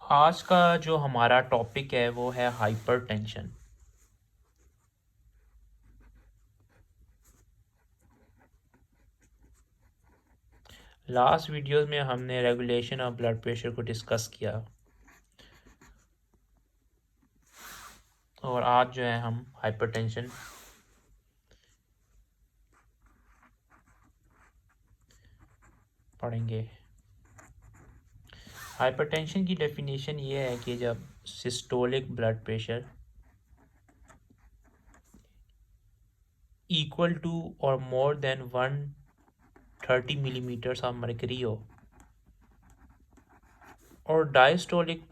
आज का जो हमारा टॉपिक है वो है हाइपरटेंशन। लास्ट वीडियोस में हमने रेगुलेशन ऑफ ब्लड प्रेशर को डिस्कस किया और आज जो है हम हाइपरटेंशन पढ़ेंगे। हाइपरटेंशन की डेफिनेशन ये है कि जब systolic blood pressure equal to और more than 130 millimetres of mercury हो और diastolic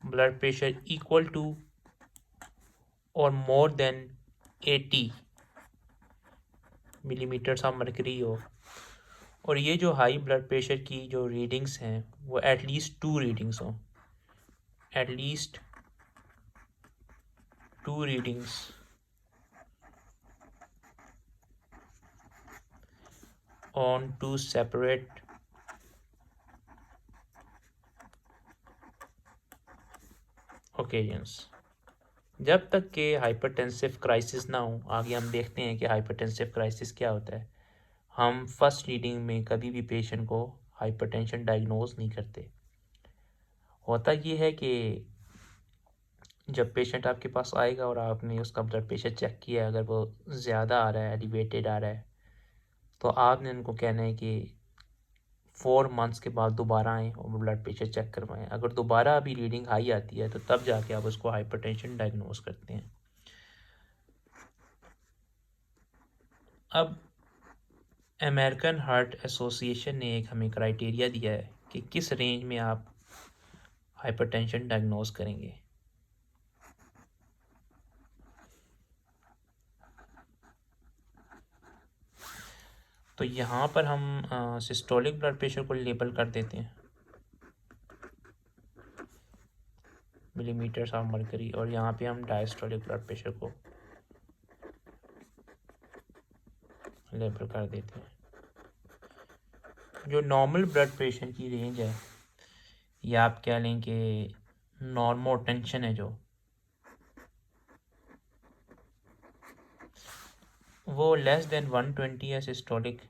blood pressure equal to और more than 80 millimetres of mercury हो और ये जो हाई ब्लड प्रेशर की जो रीडिंग्स हैं वो एटलीस्ट टू रीडिंग्स हों, at least two readings on two separate occasions. जब तक कि हाइपरटेंसिव क्राइसिस ना हो, आगे हम देखते हैं कि हाइपरटेंसिव क्राइसिस क्या होता है। हम फर्स्ट रीडिंग में कभी भी पेशेंट को हाइपरटेंशन डायग्नोज नहीं करते। होता ये है कि जब पेशेंट आपके पास आएगा और आपने उसका ब्लड प्रेशर चेक किया, अगर वो ज़्यादा आ रहा है, एलिवेटेड आ रहा है, तो आपने उनको कहना है कि 4 मंथ्स के बाद दोबारा आएँ और ब्लड प्रेशर चेक करवाएं। अगर दोबारा अभी रीडिंग हाई आती है तो तब जाके आप उसको हाइपरटेंशन डायग्नोज करते हैं। अब अमेरिकन हार्ट एसोसिएशन ने एक हमें क्राइटेरिया दिया है कि किस रेंज में आप हाइपरटेंशन डायग्नोज करेंगे। तो यहाँ पर हम सिस्टोलिक ब्लड प्रेशर को लेबल कर देते हैं मिलीमीटर्स ऑफ मर्करी और यहाँ पे हम डायस्टोलिक ब्लड प्रेशर को लेबल कर देते हैं। जो नॉर्मल ब्लड प्रेशर की रेंज है या आप कह लें कि नॉर्मोटेंशन है, जो वो लेस देन 120 है सिस्टोलिक,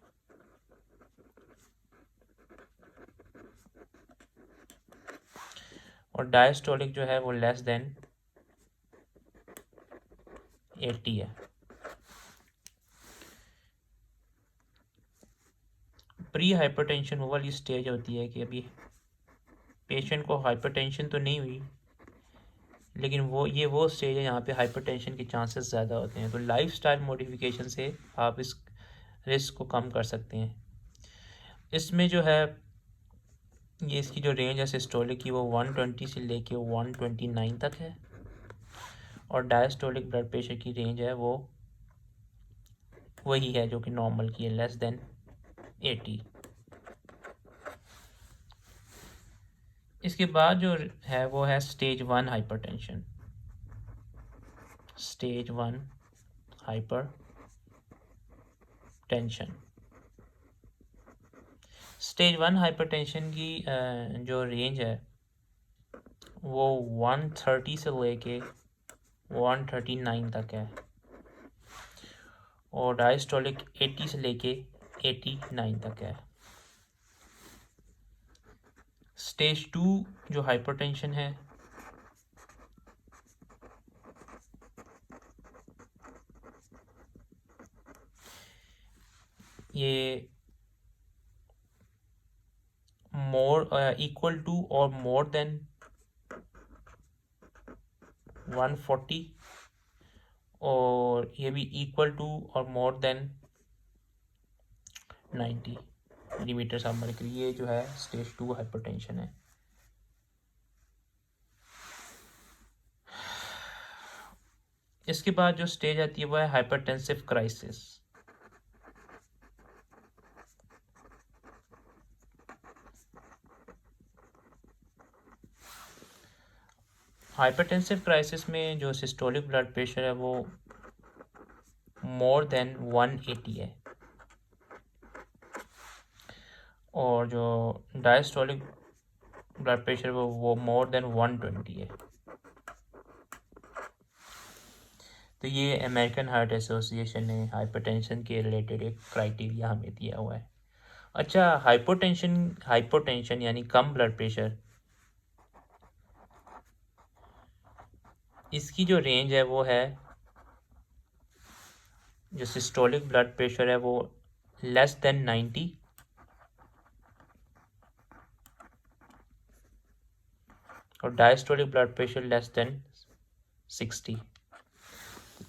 और डायस्टोलिक जो है वो लेस देन 80 है। प्री हाइपरटेंशन वो वाली स्टेज होती है कि अभी पेशेंट को हाइपरटेंशन तो नहीं हुई, लेकिन वो स्टेज है यहाँ पे हाइपरटेंशन के चांसेस ज़्यादा होते हैं। तो लाइफस्टाइल मॉडिफिकेशन से आप इस रिस्क को कम कर सकते हैं। इसमें जो है ये इसकी जो रेंज है सिस्टोलिक की वो 120 से लेके 129 तक है और डायस्टोलिक ब्लड प्रेशर की रेंज है वो वही है जो कि नॉर्मल की है, लेस देन 80। इसके बाद जो है वो है stage 1 hypertension. Stage 1 hyper tension. Stage 1 hypertension की जो रेंज है वो 130 से लेके 139 तक है और डायस्टोलिक 80 से लेके 89 तक है। स्टेज 2 जो हाइपरटेंशन है ये मोर इक्वल टू और मोर देन 140 और ये भी इक्वल टू और more then 90 millimetre of mercury. ये जो है स्टेज 2 हाइपरटेंशन है। इसके बाद जो स्टेज आती है वो है हाइपरटेंसिव क्राइसिस। हाइपरटेंसिव क्राइसिस में जो सिस्टोलिक ब्लड प्रेशर है वो मोर देन 180 है और जो डायस्टोलिक ब्लड प्रेशर वो मोर देन 120 है। तो ये अमेरिकन हार्ट एसोसिएशन ने हाइपरटेंशन के रिलेटेड एक क्राइटेरिया हमें दिया हुआ है। अच्छा, हाइपोटेंशन यानी कम ब्लड प्रेशर, इसकी जो रेंज है वो है, जो सिस्टोलिक ब्लड प्रेशर है वो लेस देन 90 और diastolic blood pressure less than 60।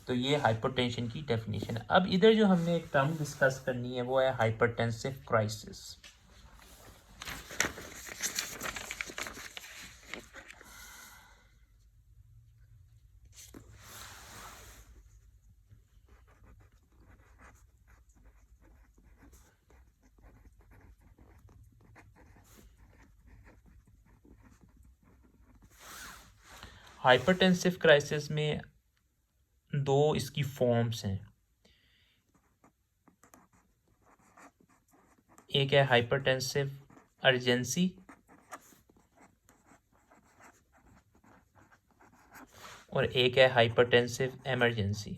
तो ये हाइपरटेंशन की डेफिनेशन है। अब इधर जो हमने एक टर्म डिस्कस करनी है वो है हाइपरटेंसिव क्राइसिस। हाइपरटेंसिव क्राइसिस में दो इसकी फॉर्म्स हैं। एक है हाइपरटेंसिव अर्जेंसी और एक है हाइपरटेंसिव इमरजेंसी।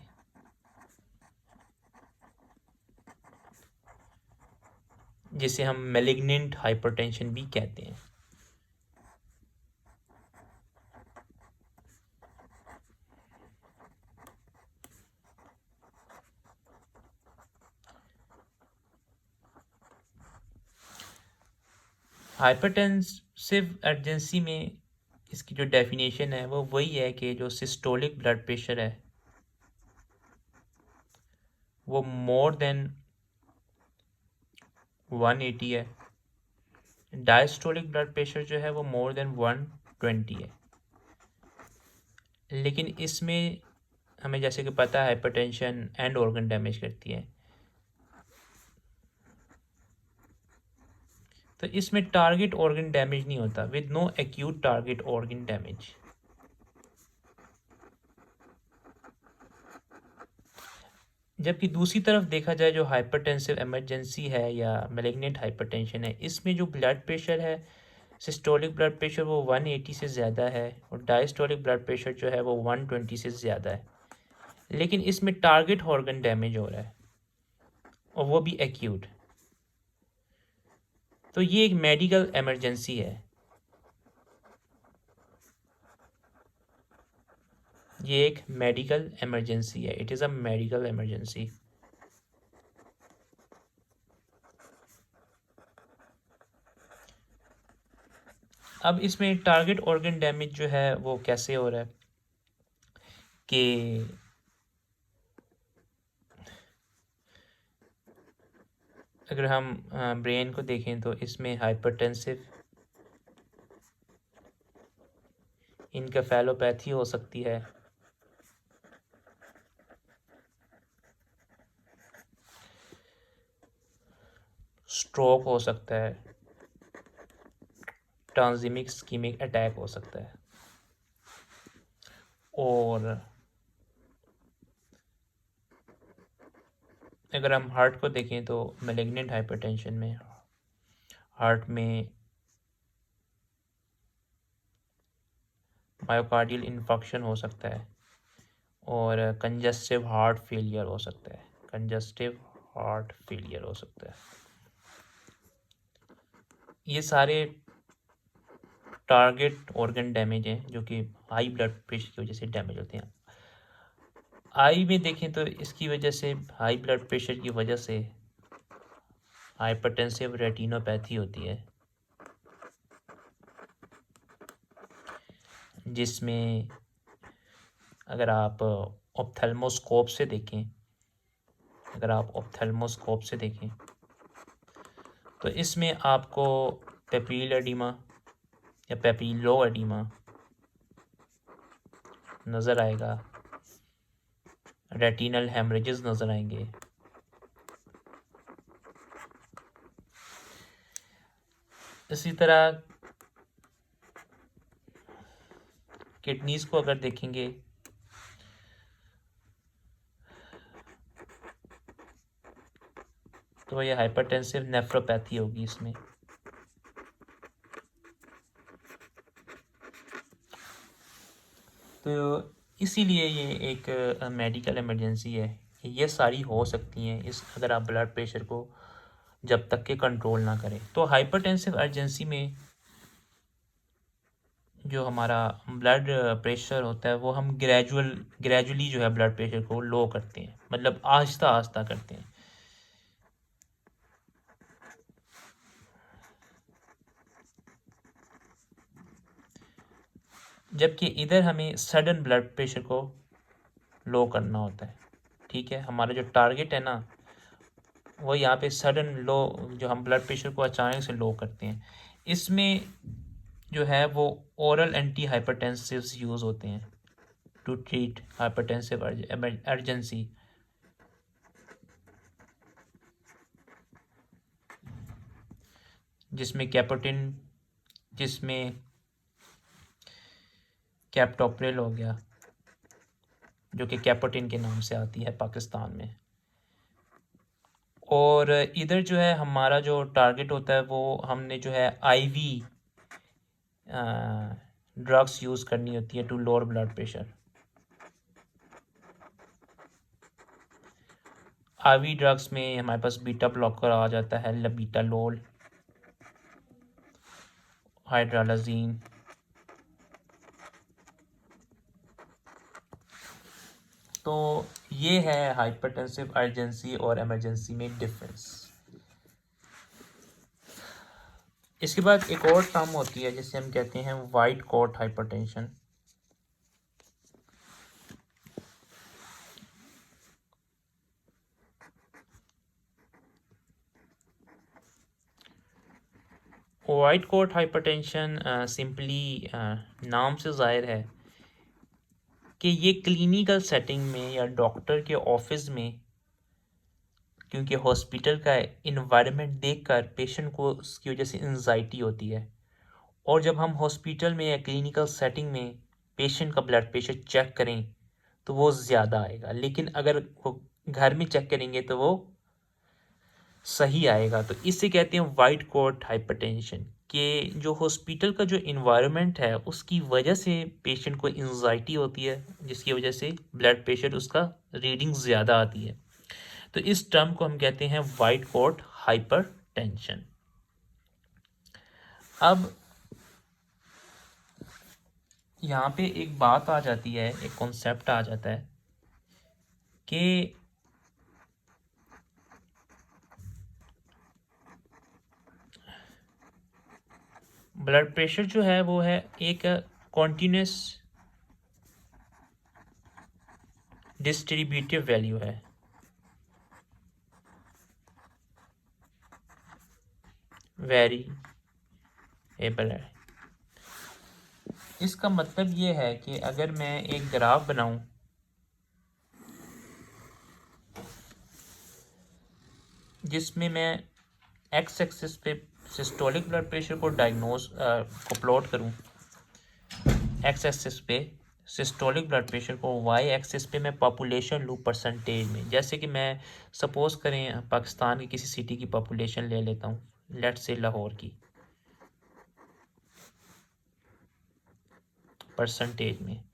जिसे हम मैलिग्नेंट हाइपरटेंशन भी कहते हैं। हाइपरटेंसिव अर्जेंसी में इसकी जो डेफिनेशन है वो वही है कि जो सिस्टोलिक ब्लड प्रेशर है वो मोर देन 180 है, डायस्टोलिक ब्लड प्रेशर जो है वो मोर देन 120 है। लेकिन इसमें हमें जैसे कि पता है हाइपरटेंशन एंड ऑर्गन डैमेज करती है, तो इसमें टारगेट ऑर्गन डैमेज नहीं होता, with no acute target organ damage. जबकि दूसरी तरफ देखा जाए जो हाइपरटेंसिव इमरजेंसी है या मैलिग्नेंट हाइपरटेंशन है, इसमें जो ब्लड प्रेशर है, सिस्टोलिक ब्लड प्रेशर वो 180 से ज़्यादा है और डायस्टोलिक ब्लड प्रेशर जो है वो 120 से ज़्यादा है। लेकिन इसमें टारगेट ऑर्गन डैमेज हो रहा है और वो भी एक्यूट। तो ये एक मेडिकल इमरजेंसी है। ये एक मेडिकल इमरजेंसी है। It is a medical emergency. अब इसमें टारगेट ऑर्गन डैमेज जो है वो कैसे हो रहा है कि अगर हम ब्रेन को देखें तो इसमें हाइपरटेंसिव इनकेफेलोपैथी हो सकती है, स्ट्रोक हो सकता है, ट्रांजिमिक स्कीमिक अटैक हो सकता है। और अगर हम हार्ट को देखें तो मैलिग्नेंट हाइपरटेंशन में हार्ट में मायोकार्डियल इन्फेक्शन हो सकता है और कंजस्टिव हार्ट फेलियर हो सकता है। कंजस्टिव हार्ट फेलियर हो सकता है। ये सारे टारगेट ऑर्गन डैमेज हैं जो कि हाई ब्लड प्रेशर की वजह से डैमेज होते हैं। आई में देखें तो इसकी वजह से, हाई ब्लड प्रेशर की वजह से हाइपरटेंसिव रेटिनोपैथी होती है, जिसमें अगर आप ऑप्थेल्मोस्कोप से देखें, तो इसमें आपको पेपिल एडिमा या पेपिलो एडिमा नज़र आएगा, रेटिनल हेमरेजेस नज़र आएंगे। इसी तरह किडनीज को अगर देखेंगे तो ये हाइपरटेंसिव नेफ्रोपैथी होगी इसमें। तो इसीलिए ये एक मेडिकल इमरजेंसी है। ये सारी हो सकती हैं इस अगर आप ब्लड प्रेशर को जब तक के कंट्रोल ना करें। तो हाइपरटेंसिव अर्जेंसी में जो हमारा ब्लड प्रेशर होता है वो हम ग्रेजुअली जो है ब्लड प्रेशर को लो करते हैं, मतलब आहिस्ता आहिस्ता करते हैं। जबकि इधर हमें सडन ब्लड प्रेशर को लो करना होता है। ठीक है, हमारा जो टारगेट है ना वो यहाँ पे सडन लो, जो हम ब्लड प्रेशर को अचानक से लो करते हैं, इसमें जो है वो ओरल एंटी हाइपरटेंसिव्स यूज़ होते हैं टू ट्रीट हाइपरटेंसिव अर्जेंसी। जिसमें कैप्टोप्रिल हो गया, जो कि कैपोटिन के नाम से आती है पाकिस्तान में। और इधर जो है हमारा जो टारगेट होता है वो हमने जो है आईवी ड्रग्स यूज़ करनी होती है to lower blood pressure. IV drugs में हमारे पास बीटा ब्लॉकर आ जाता है, लबीटालोल, हाइड्रालाजीन। तो ये है हाइपरटेंसिव अर्जेंसी और इमरजेंसी में डिफरेंस। इसके बाद एक और टर्म होती है जिसे हम कहते हैं white coat hypertension. White coat hypertension simply नाम से ज़ाहिर है कि ये क्लिनिकल सेटिंग में या डॉक्टर के ऑफिस में, क्योंकि हॉस्पिटल का इन्वायरमेंट देखकर पेशेंट को उसकी वजह से एंजाइटी होती है, और जब हम हॉस्पिटल में या क्लिनिकल सेटिंग में पेशेंट का ब्लड प्रेशर चेक करें तो वो ज़्यादा आएगा, लेकिन अगर वो घर में चेक करेंगे तो वो सही आएगा। तो इससे कहते हैं वाइट कोट हाइपरटेंशन, कि जो हॉस्पिटल का जो इन्वायरमेंट है उसकी वजह से पेशेंट को एंजाइटी होती है, जिसकी वजह से ब्लड प्रेशर उसका रीडिंग ज़्यादा आती है। तो इस टर्म को हम कहते हैं वाइट कोट हाइपरटेंशन। अब यहाँ पे एक बात आ जाती है, एक कॉन्सेप्ट आ जाता है कि ब्लड प्रेशर जो है वो है एक कॉन्टिन्यूस डिस्ट्रीब्यूटिव वैल्यू है। वेरिएबल है। इसका मतलब ये है कि अगर मैं एक ग्राफ बनाऊं जिसमें मैं एक्स एक्सिस पे सिस्टोलिक ब्लड प्रेशर को को प्लॉट करूं, एक्स एक्सिस पे सिस्टोलिक ब्लड प्रेशर को, वाई एक्सिस पे मैं पॉपुलेशन लूँ परसेंटेज में। जैसे कि मैं सपोज करें पाकिस्तान की किसी सिटी की पॉपुलेशन ले लेता हूँ, लेट्स से लाहौर की, परसेंटेज में।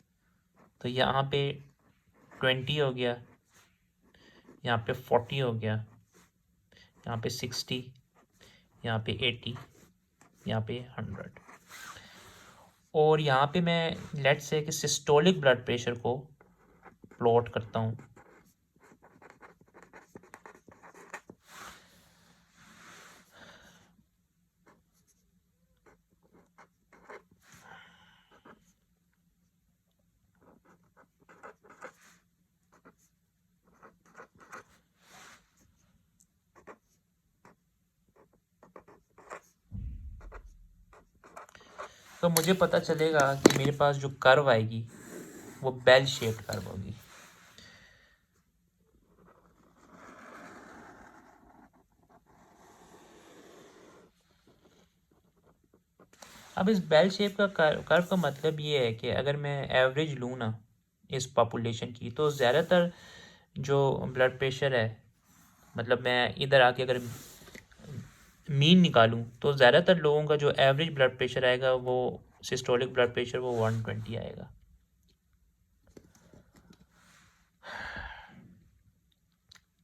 तो यहाँ पे 20 हो गया, यहाँ पे 40 हो गया, यहाँ पे 60, यहाँ पे 80, यहाँ पे 100। और यहाँ पे मैं लेट्स से कि सिस्टोलिक ब्लड प्रेशर को प्लॉट करता हूँ। तो मुझे पता चलेगा कि मेरे पास जो कर्व आएगी वो बेल शेप्ड कर्व होगी। अब इस बेल शेप का कर्व का मतलब ये है कि अगर मैं एवरेज लूँ ना इस पॉपुलेशन की, तो ज़्यादातर जो ब्लड प्रेशर है, मतलब मैं इधर आके अगर मीन निकालूं तो ज़्यादातर लोगों का जो एवरेज ब्लड प्रेशर आएगा वो सिस्टोलिक ब्लड प्रेशर वो 120 आएगा।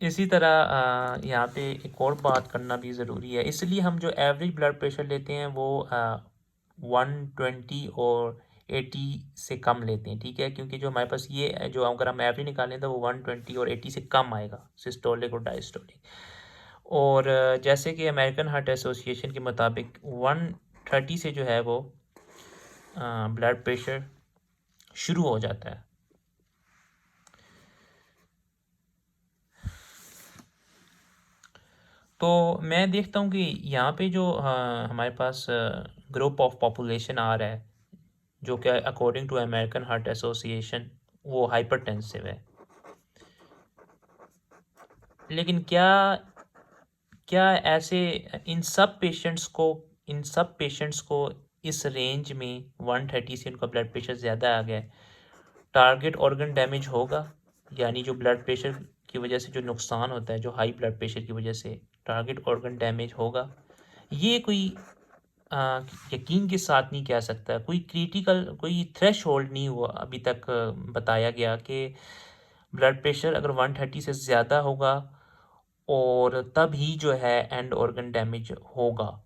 इसी तरह यहाँ पे एक और बात करना भी ज़रूरी है, इसलिए हम जो एवरेज ब्लड प्रेशर लेते हैं वो 120 और 80 से कम लेते हैं, ठीक है, क्योंकि जो हमारे पास ये जो अगर हम एवरेज निकालें तो वो 120 और 80 से कम आएगा सिस्टोलिक और डायस्टोलिक। और जैसे कि अमेरिकन हार्ट एसोसिएशन के मुताबिक 130 से जो है वो ब्लड प्रेशर शुरू हो जाता है। तो मैं देखता हूँ कि यहाँ पे जो हमारे पास ग्रुप ऑफ पॉपुलेशन आ रहा है जो कि according to American heart association वो हाइपरटेंसिव है, लेकिन क्या क्या ऐसे इन सब पेशेंट्स को इस रेंज में 130 से उनका ब्लड प्रेशर ज़्यादा आ गया है, टारगेट ऑर्गन डैमेज होगा, यानी जो ब्लड प्रेशर की वजह से जो नुकसान होता है, जो हाई ब्लड प्रेशर की वजह से टारगेट ऑर्गन डैमेज होगा, ये कोई आ, यकीन के साथ नहीं कह सकता, कोई थ्रेश होल्ड नहीं हुआ अभी तक बताया गया कि ब्लड प्रेशर अगर 130 से ज़्यादा होगा और तब ही जो है एंड ऑर्गन डैमेज होगा।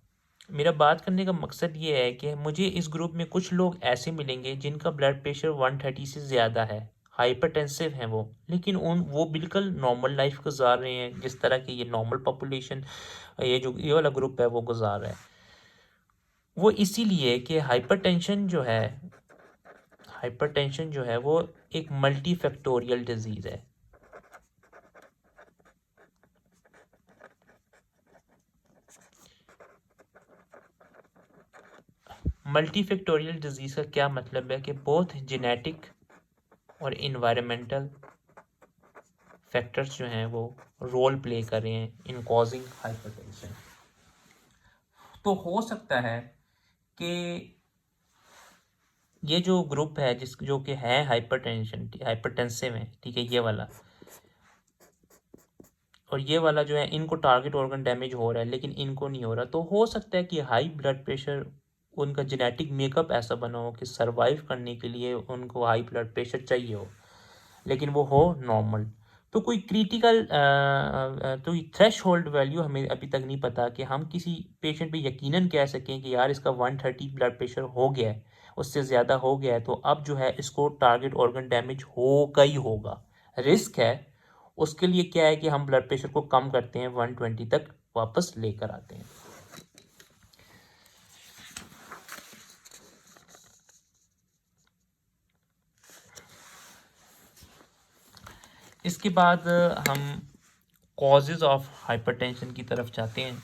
मेरा बात करने का मकसद ये है कि मुझे इस ग्रुप में कुछ लोग ऐसे मिलेंगे जिनका ब्लड प्रेशर 130 से ज़्यादा है, हाइपरटेंसिव हैं वो, लेकिन वो बिल्कुल नॉर्मल लाइफ गुजार रहे हैं जिस तरह की ये नॉर्मल पॉपुलेशन, ये वाला ग्रुप है वो गुजार रहा है। वो इसीलिए कि हाइपरटेंशन जो है वो एक मल्टी फैक्टोरियल डिजीज़ है। मल्टी फैक्टोरियल डिजीज़ का क्या मतलब है कि बोथ जेनेटिक और इन्वायरमेंटल फैक्टर्स जो हैं वो रोल प्ले कर रहे हैं इन कॉजिंग हाइपरटेंशन। तो हो सकता है कि ये जो ग्रुप है जो कि है हाइपरटेंसिव है, ठीक है, ये वाला और ये वाला जो है इनको टारगेट ऑर्गन डैमेज हो रहा है लेकिन इनको नहीं हो रहा, तो हो सकता है कि हाई ब्लड प्रेशर उनका जेनेटिक मेकअप ऐसा बना हो कि सरवाइव करने के लिए उनको हाई ब्लड प्रेशर चाहिए हो, लेकिन वो हो नॉर्मल। तो कोई तो थ्रेश होल्ड वैल्यू हमें अभी तक नहीं पता कि हम किसी पेशेंट पे यकीनन कह सकें कि यार इसका 130 ब्लड प्रेशर हो गया है, उससे ज़्यादा हो गया है, तो अब जो है इसको टारगेट ऑर्गन डैमेज होगा ही होगा। रिस्क है, उसके लिए क्या है कि हम ब्लड प्रेशर को कम करते हैं, 120 तक वापस लेकर आते हैं। इसके बाद हम कॉजेज़ ऑफ हाइपरटेंशन की तरफ जाते हैं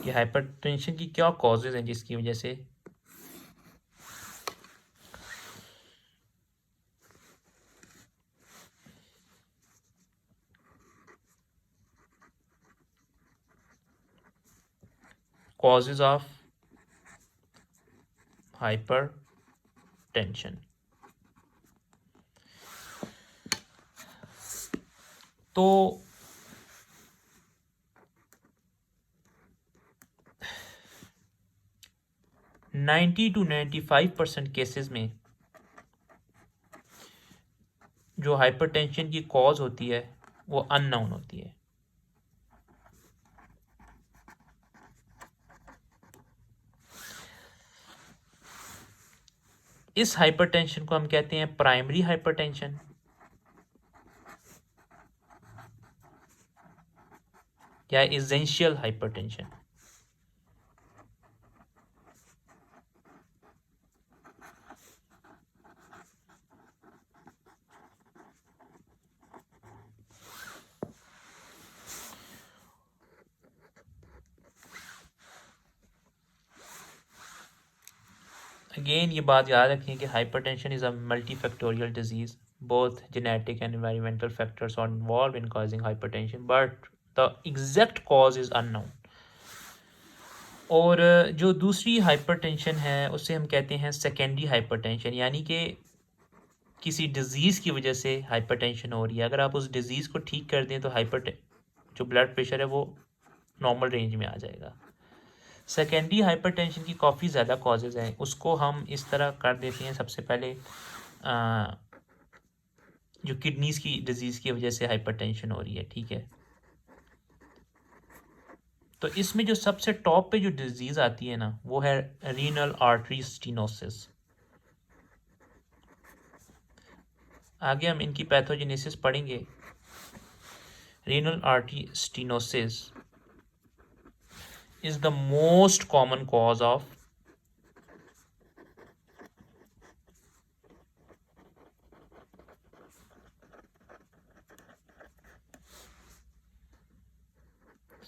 कि हाइपरटेंशन की क्या कॉजेज़ हैं जिसकी वजह से कॉजेज़ ऑफ हाइपरटेंशन। तो 90 to 95% केसेस में जो हाइपरटेंशन की कॉज होती है वो अननोन होती है। इस हाइपरटेंशन को हम कहते हैं प्राइमरी हाइपरटेंशन या एसेंशियल हाइपरटेंशन। अगेन ये बात याद रखें कि hypertension is a multifactorial disease, both genetic and environmental factors are involved in causing hypertension but the exact cause is unknown। और जो दूसरी हाइपरटेंशन है उसे हम कहते हैं सेकेंडरी हाइपरटेंशन, यानी कि किसी डिज़ीज़ की वजह से हाइपरटेंशन हो रही है, अगर आप उस डिज़ीज़ को ठीक कर दें तो जो ब्लड प्रेशर है वो नॉर्मल रेंज में आ जाएगा। सेकेंडरी हाइपरटेंशन की काफ़ी ज़्यादा कॉजेज़ हैं, उसको हम इस तरह कर देते हैं। सबसे पहले जो किडनीज़ की डिजीज़ की वजह से हाइपरटेंशन हो रही है, ठीक है। तो इसमें जो सबसे टॉप पे जो डिजीज़ आती है ना, वो है रीनल आर्टरी स्टीनोसिस। आगे हम इनकी पैथोजेनेसिस पढ़ेंगे। Renal artery stenosis is the most common cause of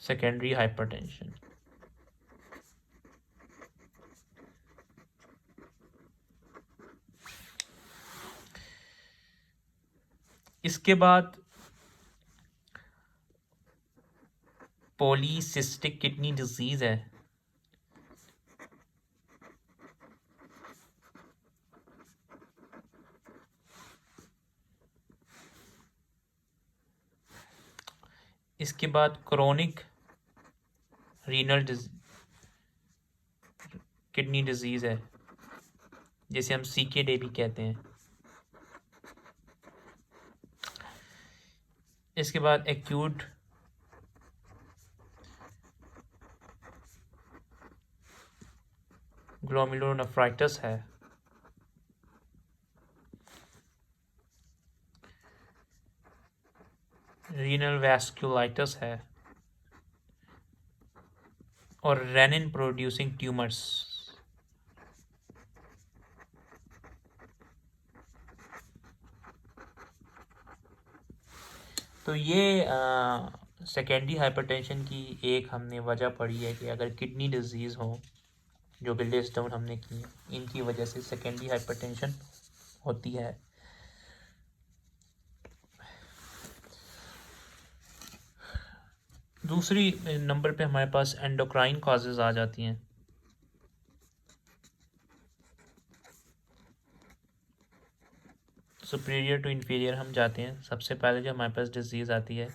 secondary hypertension. इसके बाद पॉलीसिस्टिक किडनी डिजीज है। इसके बाद क्रोनिक रीनल किडनी डिजीज है, जिसे हम CKD भी कहते हैं। इसके बाद एक्यूट ग्लोमेरुलोनेफ्राइटिस है। रीनल वैस्कुलाइटिस है और रेनिन प्रोड्यूसिंग ट्यूमर्स। तो ये सेकेंडरी हाइपरटेंशन की एक हमने वजह पढ़ी है कि अगर किडनी डिजीज़ हो, जो कि लिस्ट डाउन हमने की, इनकी वजह से सेकेंडरी हाइपरटेंशन होती है। दूसरी नंबर पे हमारे पास एंडोक्राइन कॉजेज आ जाती हैं। सुपीरियर टू इन्फीरियर हम जाते हैं। सबसे पहले जो हमारे पास डिजीज़ आती है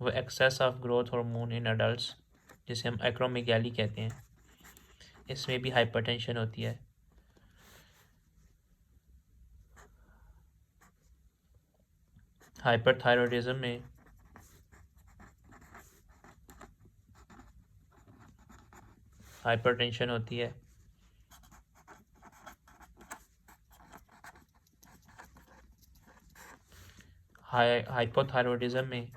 वो excess of growth hormone in adults, जिसे हम एक्रोमेगैली कहते हैं। इसमें भी हाइपरटेंशन होती है। हाइपरथायरॉयडिज्म में हाइपरटेंशन होती है। हाइपोथायरॉयडिज्म में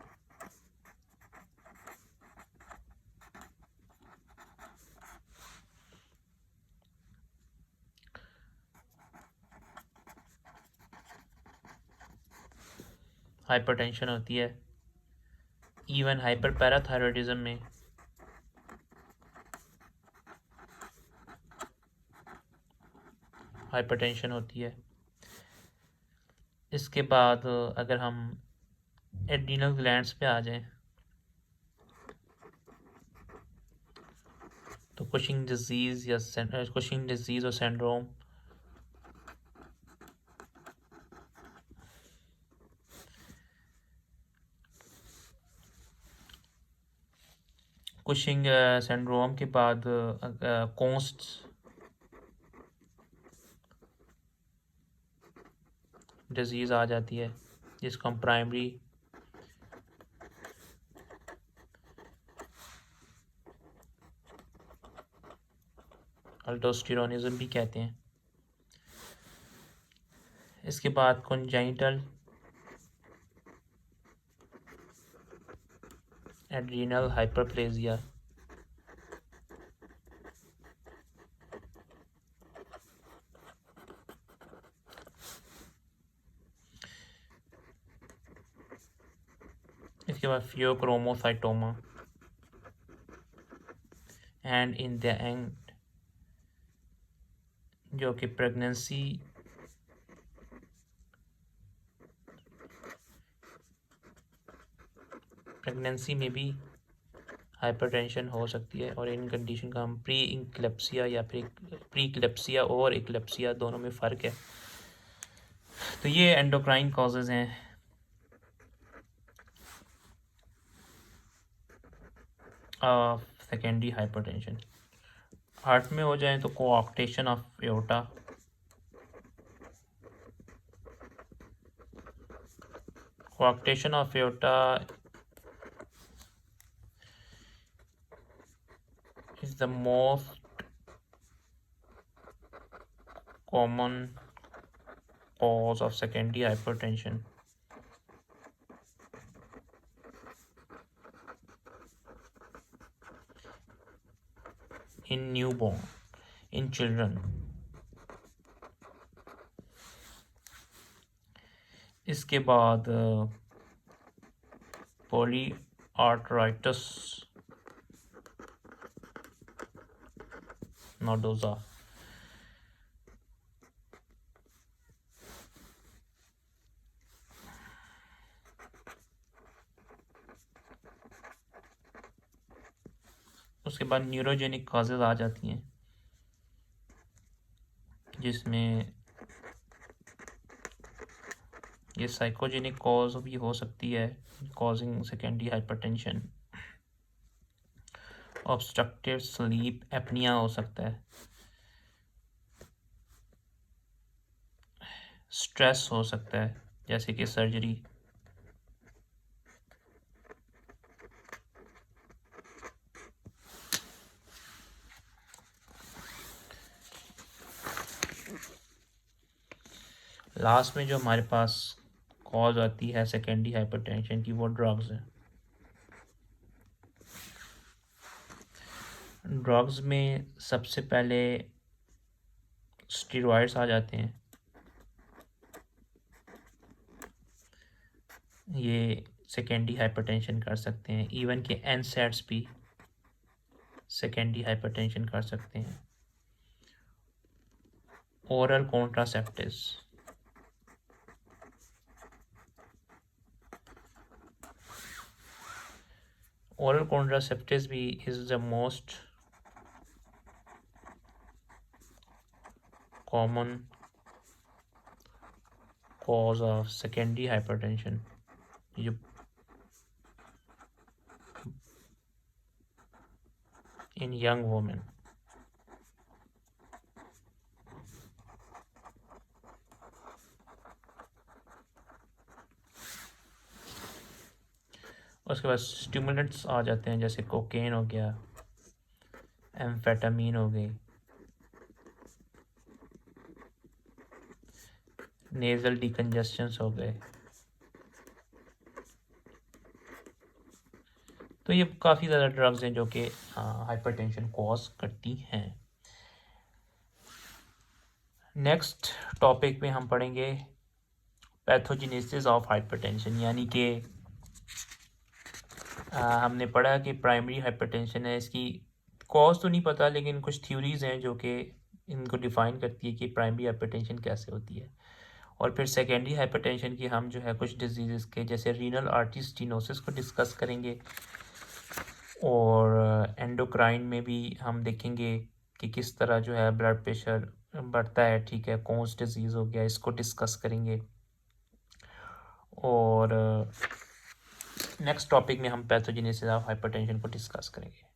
हाइपरटेंशन होती है। इवन हाइपरपैराथायरॉयडिज्म में हाइपरटेंशन होती है। इसके बाद अगर हम एड्रीनल ग्लैंड्स पे आ जाएं, तो कुशिंग डिजीज़ या कुशिंग डिजीज़ और सिंड्रोम कुशिंग सिंड्रोम के बाद कोस्ट डिजीज़ आ जाती है, जिसको हम प्राइमरी अल्डोस्टेरोनिज्म भी कहते हैं। इसके बाद कंजाइटल एड्रीनल हाइपरप्लेजिया, इसके बाद pheochromocytoma, and in the end जो कि प्रेगनेंसी में भी हाइपरटेंशन हो सकती है। और इन कंडीशन का हम प्री इंक्लेप्सिया या फिर प्री क्लेप्सिया और इक्लेप्सिया दोनों में फ़र्क है। तो ये एंडोक्राइन कॉजेज़ हैं। सेकेंडरी हाइपरटेंशन हार्ट में हो जाए तो coarctation of aorta, coarctation of aorta is the most common cause of secondary hypertension in newborn, in children. इसके बाद polyarteritis nodosa, उसके बाद न्यूरोजेनिक कॉजेज आ जाती हैं जिसमें ये साइकोजेनिक कॉज भी हो सकती है, causing secondary hypertension. Obstructive sleep apnoea हो सकता है, स्ट्रेस हो सकता है जैसे कि सर्जरी, लास्ट में जो हमारे पास कॉज आती है सेकेंडरी हाइपरटेंशन की वो ड्रग्स है। ड्रग्स में सबसे पहले स्टेरॉइड्स आ जाते हैं, ये सेकेंडरी हाइपरटेंशन कर सकते हैं। इवन के एनसैड्स भी सेकेंडरी हाइपरटेंशन कर सकते हैं। Oral contraceptives, oral contraceptives is the most common cause of secondary hypertension in young women। उसके बाद स्टिमुलेंट्स आ जाते हैं जैसे कोकेन हो गया, एम्फेटामीन हो गई, नेजल डिकंजेस्टेंस हो गए। तो ये काफ़ी ज़्यादा ड्रग्स हैं जो कि हाइपरटेंशन कॉज करती हैं। नेक्स्ट टॉपिक में हम पढ़ेंगे पैथोजेनेसिस ऑफ हाइपरटेंशन, यानी कि हमने पढ़ा कि प्राइमरी हाइपरटेंशन है, इसकी कॉज तो नहीं पता लेकिन कुछ थ्योरीज हैं जो कि इनको डिफ़ाइन करती है कि प्राइमरी हाइपरटेंशन कैसे होती है। और फिर सेकेंडरी हाइपरटेंशन की हम जो है कुछ डिजीज़ के जैसे रीनल आर्टरी स्टेनोसिस को डिस्कस करेंगे, और एंडोक्राइन में भी हम देखेंगे कि किस तरह जो है ब्लड प्रेशर बढ़ता है, ठीक है, कोन्स डिजीज़ हो गया, इसको डिस्कस करेंगे। और नेक्स्ट टॉपिक में हम पैथोजेनेसिस ऑफ हाइपरटेंशन को डिस्कस करेंगे।